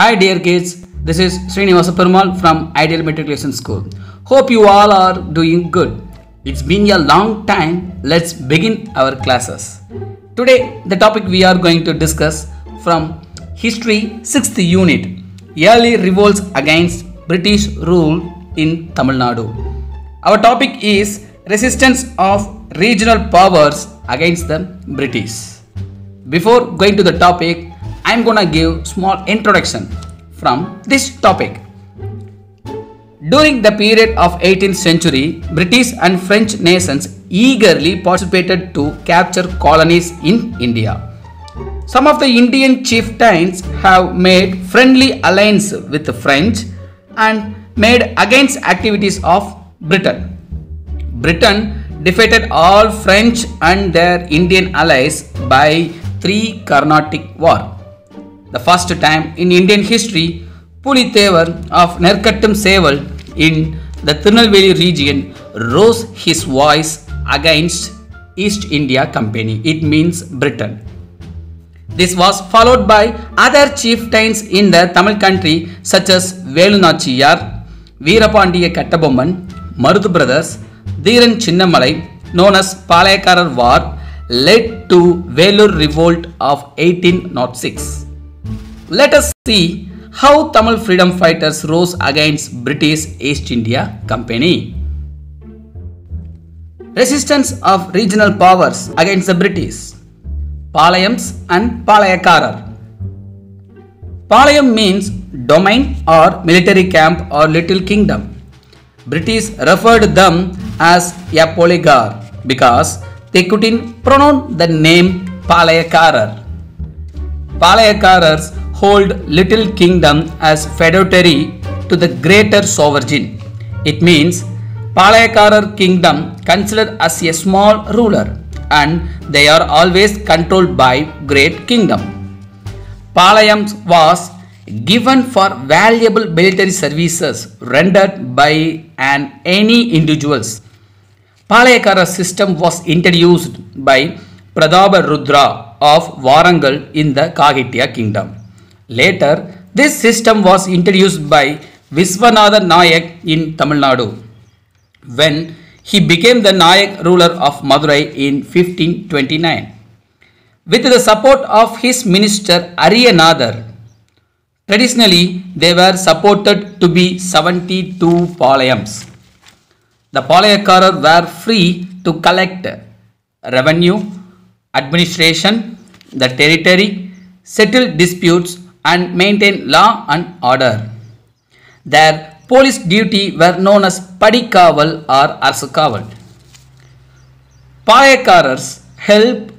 Hi dear kids, this is Srinivasa Perumal from Ideal Matriculation School. Hope you all are doing good. It's been a long time. Let's begin our classes. Today the topic we are going to discuss from History 6th Unit, Early Revolts Against British Rule in Tamil Nadu. Our topic is Resistance of Regional Powers Against the British. Before going to the topic, I am gonna give small introduction from this topic. During the period of 18th century, British and French nations eagerly participated to capture colonies in India. Some of the Indian chieftains have made friendly alliance with the French and made against activities of Britain. Britain defeated all French and their Indian allies by three Carnatic War. The first time in Indian history, Pulithevar of Nerkattum Seval in the Tirunelveli region rose his voice against East India Company. It means Britain. This was followed by other chieftains in the Tamil country such as Velu Nachiyar, Veerapandiya Kattabomman, Maruthu brothers, Dhiran Chinnamalai, known as Palayakarar War, led to Velur Revolt of 1806. Let us see how Tamil freedom fighters rose against British East India Company. Resistance of regional powers against the British. Palayams and Palayakarar. Palayam means domain or military camp or little kingdom. British referred them as a polygar because they couldn't pronounce the name Palayakarar. Palayakarars hold little kingdom as feudatory to the greater sovereign. It means Palayakarar kingdom considered as a small ruler and they are always controlled by great kingdom. Palayam was given for valuable military services rendered by any individuals. Palayakara system was introduced by Pratapa Rudra of Warangal in the Kahitya kingdom. Later, this system was introduced by Viswanatha Nayak in Tamil Nadu when he became the Nayak ruler of Madurai in 1529. With the support of his minister Ariyanadar, traditionally they were supported to be 72 Palayams. The Palayakarar were free to collect revenue, administration, the territory, settle disputes and maintain law and order. Their police duty were known as Padikaval or Arsakaval. Palayakarars help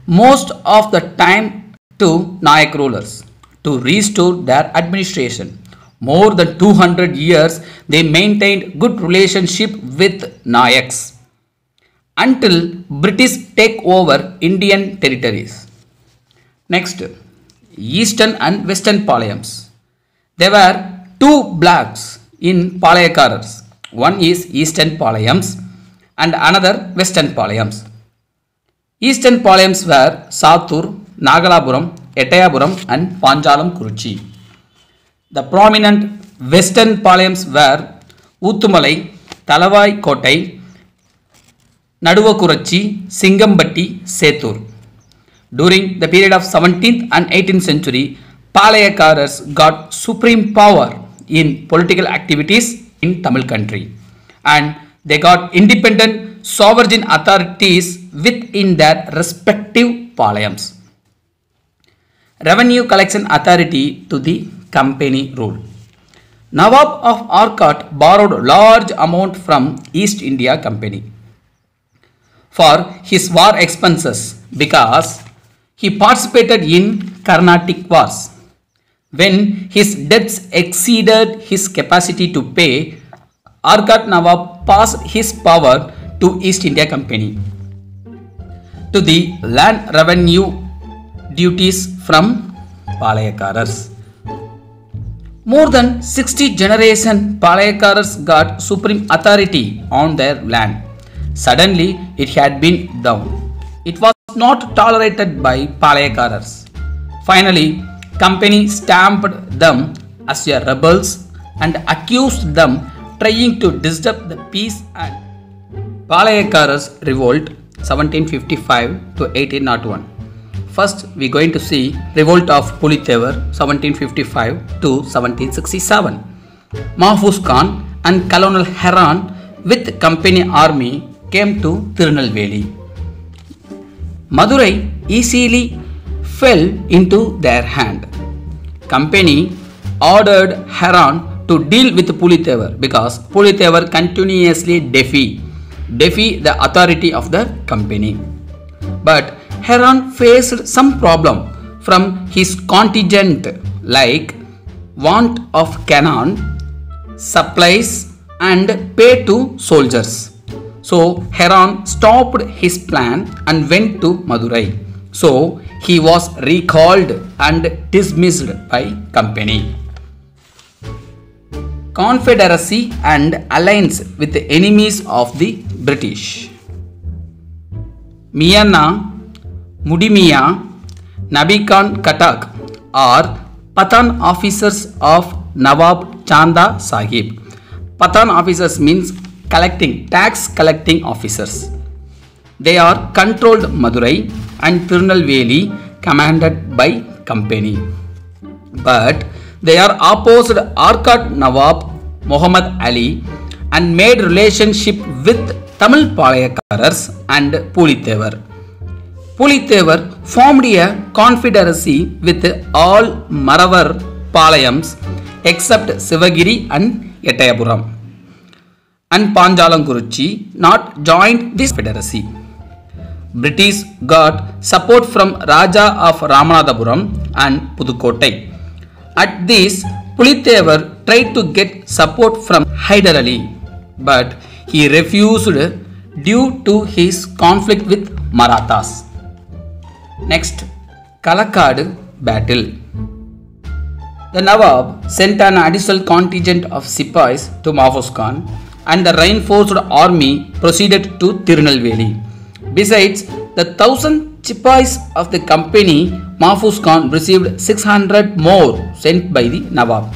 most of the time to Nayak rulers to restore their administration. More than 200 years they maintained good relationship with Nayaks until British take over Indian territories. Next, Eastern and Western Palayams. There were two blocks in Palayakarars. One is Eastern Palayams and another Western Palayams. Eastern Palayams were Satur, Nagalapuram, Etayapuram and Panjalam Kuruchi. The prominent Western Palayams were Uthumalai, Talavai Kotai, Naduvakurachi, Singambatti, Setur. During the period of 17th and 18th century, Palayakarars got supreme power in political activities in Tamil country and they got independent sovereign authorities within their respective Palayams. Revenue collection authority to the company rule. Nawab of Arcot borrowed large amount from East India Company for his war expenses because he participated in Carnatic Wars. When his debts exceeded his capacity to pay, Arcot Nawab passed his power to East India Company to the land revenue duties from Palayakarars. More than 60 generations Palayakarars got supreme authority on their land. Suddenly it had been down. It was not tolerated by Palayakarars. Finally, Company stamped them as a rebels and accused them trying to disturb the peace and Palayakkaras revolt 1755 to 1801. First we are going to see revolt of Pulithevar 1755 to 1767. Mahfuz Khan and Colonel Heran with company army came to Tirunelveli. Madurai easily fell into their hand. Company ordered Heran to deal with Pulithevar because Pulithevar continuously defy the authority of the company. But Heran faced some problem from his contingent like want of cannon, supplies and pay to soldiers. So Heran stopped his plan and went to Madurai. So he was recalled and dismissed by company. Confederacy and alliance with the enemies of the British. Mianna, Mudimiya, Nabi Khan Katak are Pathan officers of Nawab Chanda Sahib. Pathan officers means tax collecting officers. They are controlled Madurai and Tirunelveli commanded by company. But they are opposed Arcot Nawab Muhammad Ali and made relationship with Tamil Palayakkaras and Pulithevar. Pulithevar formed a confederacy with all Maravar Palayams except Sivagiri and Etayapuram. And Panjalanguruchi not joined this confederacy. British got support from Raja of Ramanathapuram and Pudukottai. At this, Pulithevar tried to get support from Hyder Ali, but he refused due to his conflict with Marathas. Next, Kalakkad battle. The Nawab sent an additional contingent of Sipais to Mahfuz Khan and the reinforced army proceeded to Tirunelveli. Besides the 1,000 Sipais of the company, Mahfuz Khan received 600 more sent by the Nawab.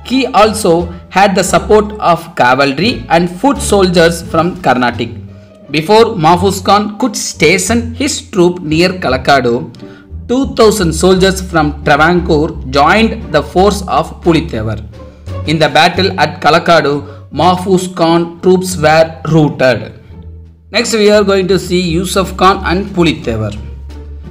He also had the support of cavalry and foot soldiers from Carnatic. Before Mahfuz Khan could station his troop near Kalakkad, 2,000 soldiers from Travancore joined the force of Pulithevar. In the battle at Kalakkad, Mahfuz Khan troops were routed. Next we are going to see Yusuf Khan and Pulithevar.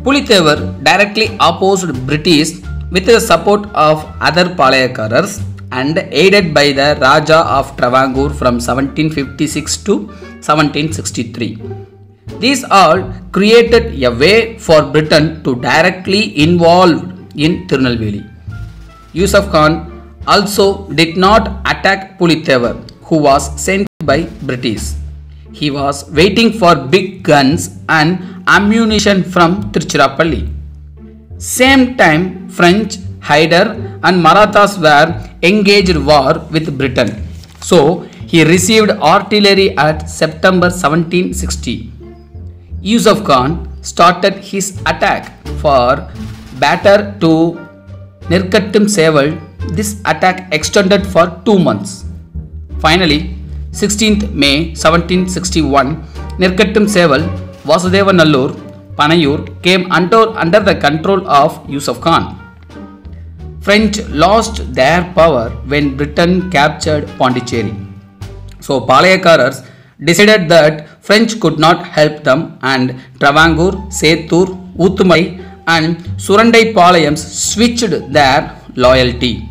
Pulithevar directly opposed British with the support of other Palayakkaras and aided by the Raja of Travancore from 1756 to 1763. These all created a way for Britain to directly involve in Tirunelveli. Yusuf Khan also did not attack Pulithevar, who was sent by British. He was waiting for big guns and ammunition from Tiruchirappalli. Same time, French, Hyder and Marathas were engaged war with Britain. So he received artillery at September 1760. Yusuf Khan started his attack for batter to Nirkattim Seval. This attack extended for 2 months. Finally, 16th May 1761, Nirkattim Seval, Vasudevanallur, Panayur came under the control of Yusuf Khan. French lost their power when Britain captured Pondicherry. So Palayakkaras decided that French could not help them and Travancore, Settur, Oothumai and Surandai Palayams switched their loyalty.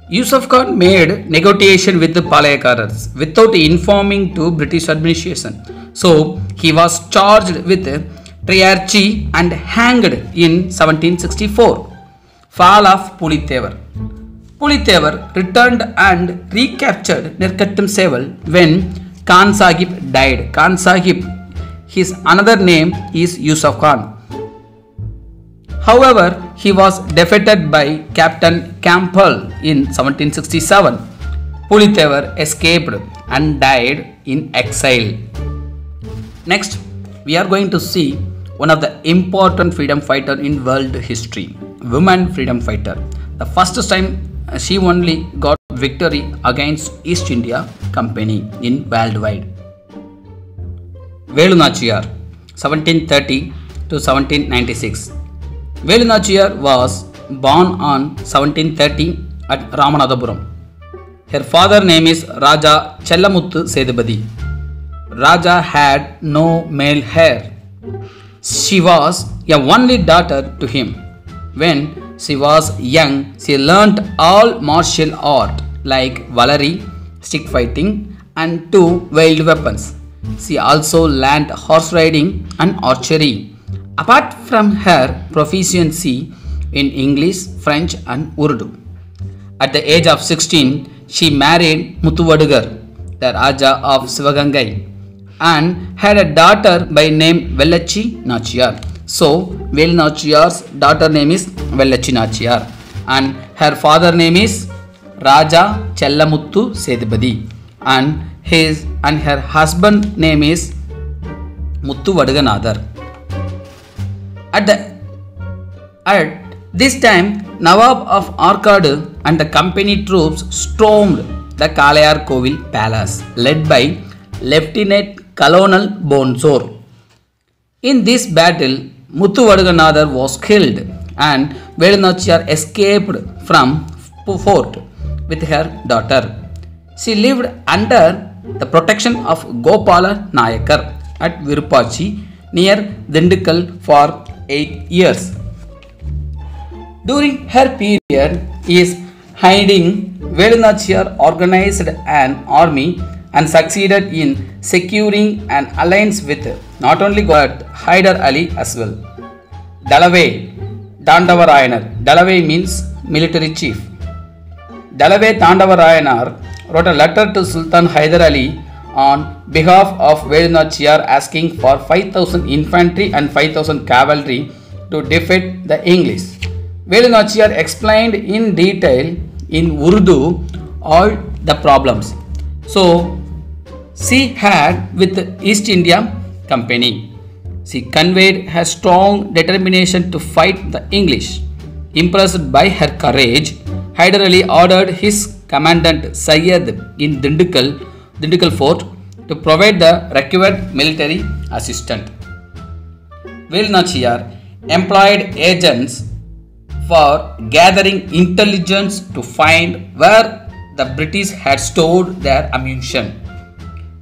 Yusuf Khan made negotiation with the Palayakkaras without informing to British administration. So he was charged with triarchy and hanged in 1764. Fall of Pulithevar. Pulithevar returned and recaptured Nirkattim Seval when Khan Sahib died. Khan Sahib, his another name is Yusuf Khan. However, he was defeated by Captain Campbell in 1767. Pulithevar escaped and died in exile. Next, we are going to see one of the important freedom fighters in world history, woman freedom fighter. The first time she only got victory against East India Company in worldwide. Velu Nachiyar, 1730 to 1796. Velu Nachiyar was born on 1730 at Ramanathapuram. Her father name is Raja Chellamuthu Sethupathi. Raja had no male heir. She was a only daughter to him. When she was young, she learnt all martial art like Valari, stick fighting and 2 wild weapons. She also learnt horse riding and archery. Apart from her proficiency in English, French and Urdu. At the age of 16, she married Muthuvadugar, the Raja of Sivagangai, and had a daughter by name Vellachi Nachiyar. So, Velu Nachiyar's daughter name is Vellachi Nachiyar and her father name is Raja Chellamuthu Sethupathi and her husband name is Muthuvaduganadhar. At this time, Nawab of Arcadu and the company troops stormed the Kalayar Kovil palace led by Lieutenant Colonel Bonsor. In this battle, Muthuvaduganadhar was killed and Velu Nachiyar escaped from fort with her daughter. She lived under the protection of Gopala Nayakar at Virupachi near Dindigul for 8 years. During her period is hiding, Velu Nachiyar organized an army and succeeded in securing an alliance with not only but Hyder Ali as well. Dalavai Dandavarayanar. Dalavai means military chief. Dalavai Dandavarayanar wrote a letter to Sultan Hyder Ali on behalf of Velu Nachiyar asking for 5,000 infantry and 5,000 cavalry to defeat the English. Velu Nachiyar explained in detail in Urdu all the problems. So, she had with the East India Company. She conveyed her strong determination to fight the English. Impressed by her courage, Hyder Ali ordered his commandant Syed in Dindigul fort to provide the required military assistance. Velu Nachiyar employed agents for gathering intelligence to find where the British had stored their ammunition.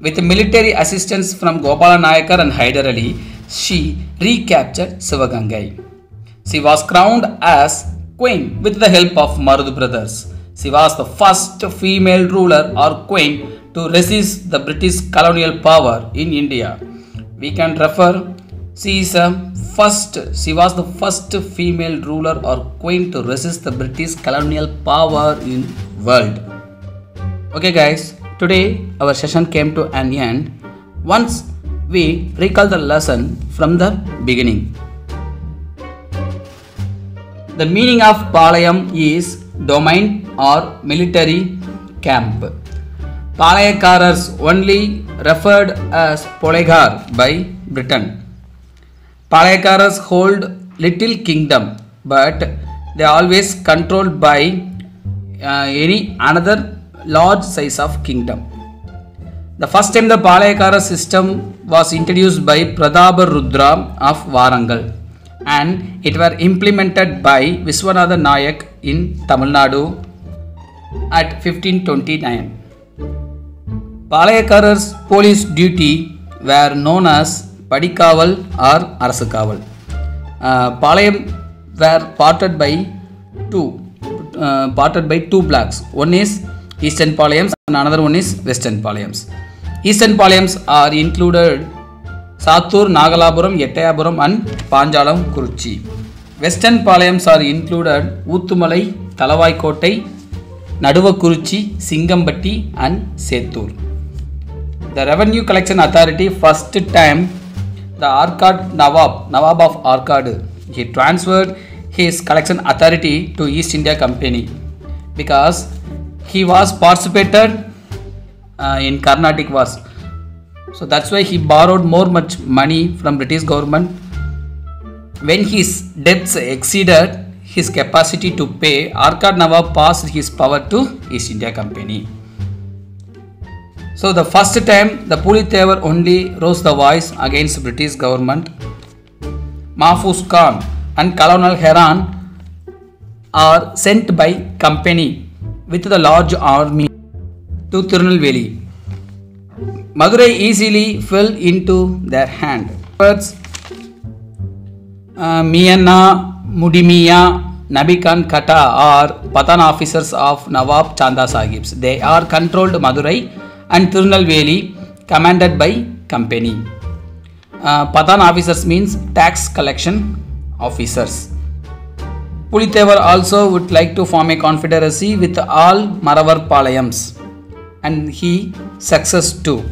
With military assistance from Gopala Nayakar and Hyder Ali, she recaptured Sivagangai. She was crowned as queen with the help of Marudhu brothers. She was the first female ruler or queen to resist the British colonial power in India. We can refer, she was the first female ruler or queen to resist the British colonial power in world. Okay guys, today our session came to an end. Once we recall the lesson from the beginning. The meaning of Palayam is domain or military camp. Palayakarars only referred as Polegar by Britain. Palayakaras hold little kingdom, but they are always controlled by any another large size of kingdom. The first time the Palayakara system was introduced by Prathaparudra of Warangal and it were implemented by Viswanatha Nayak in Tamil Nadu at 1529. Palayakara's police duty were known as Padikaval or Arasakaval. Palayam were parted by two blocks. One is Eastern Palayams and another one is Western Palayams. Eastern Palayams are included Satur, Nagalapuram, Yettayapuram and Panjalam, Kuruchi. Western Palayams are included Uthumalai, Talavaikottai, Naduvakuruchi, Singambatti and Settur. The revenue collection authority first time the Nawab of Arcadu, he transferred his collection authority to East India Company because he was participated in Carnatic wars. So that's why he borrowed much money from British government. When his debts exceeded, his capacity to pay, Arcad Nawab passed his power to East India Company. So the first time the Pulithevar only rose the voice against British government. Mahfuz Khan and Colonel Heran are sent by company with the large army to Tirunelveli. Madurai easily fell into their hand. First, Mianna, Mudimiya, Nabi Khan Kata are Pathan officers of Nawab Chanda Sahibs. They are controlled Madurai and Tirunelveli commanded by company. Pathan officers means tax collection officers. Pulithevar also would like to form a confederacy with all Maravar Palayams, and he success too.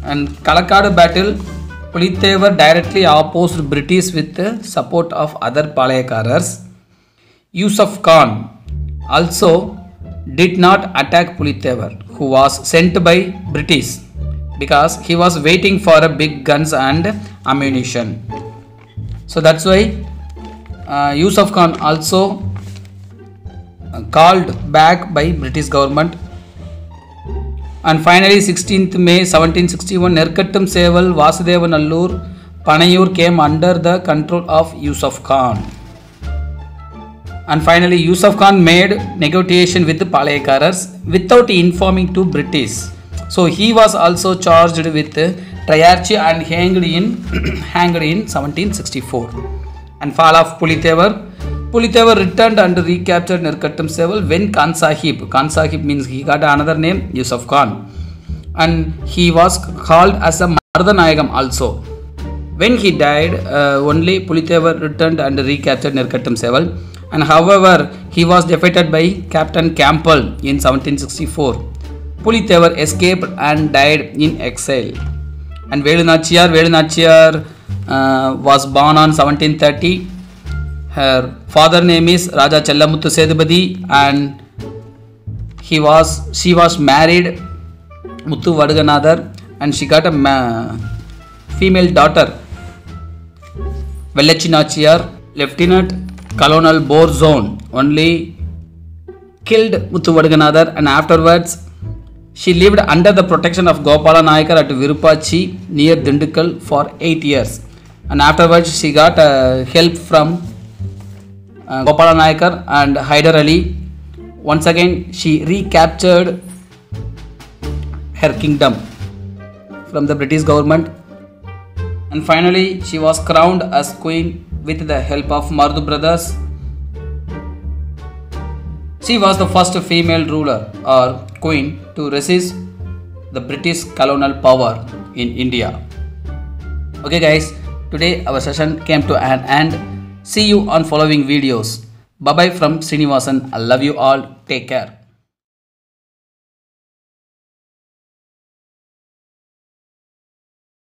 And Kalakkad battle, Pulithevar directly opposed British with the support of other Palayakaras. Yusuf Khan also did not attack Pulithevar, who was sent by British, because he was waiting for big guns and ammunition. So that's why Yusuf Khan also called back by British government. And finally 16th May 1761, Nerkattum Seval, Vasudevanallur, Panayur came under the control of Yusuf Khan. And finally Yusuf Khan made negotiation with the Palayakaras without informing to British. So he was also charged with triarchy and hanged in 1764. And fall of Pulithevar. Pulithevar returned and recaptured Nerkattum Seval when Khan Sahib means he got another name, Yusuf Khan. And he was called as a Mardanayagam also. When he died, only Pulithevar returned and recaptured Nerkattum Seval. And however, he was defeated by Captain Campbell in 1764. Pulithevar escaped and died in exile. And Velu Nachiyar was born on 1730. Her father name is Raja Chellamuthu Sethupathi, and she was married Muthu Vadaganadar, and she got a female daughter Vellachi Nachiyar. Lieutenant Colonel Borzone only killed Muthu Vadaganadar, and afterwards she lived under the protection of Gopala Nayakar at Virupachi near Dindigul for 8 years. And afterwards she got help from Gopala Nayakar and Hyder Ali. Once again she recaptured her kingdom from the British government, and finally she was crowned as queen with the help of Mardu brothers. She was the first female ruler or queen to resist the British colonial power in India. Okay guys, today our session came to an end. See you on following videos. Bye bye from Srinivasan. I love you all. Take care.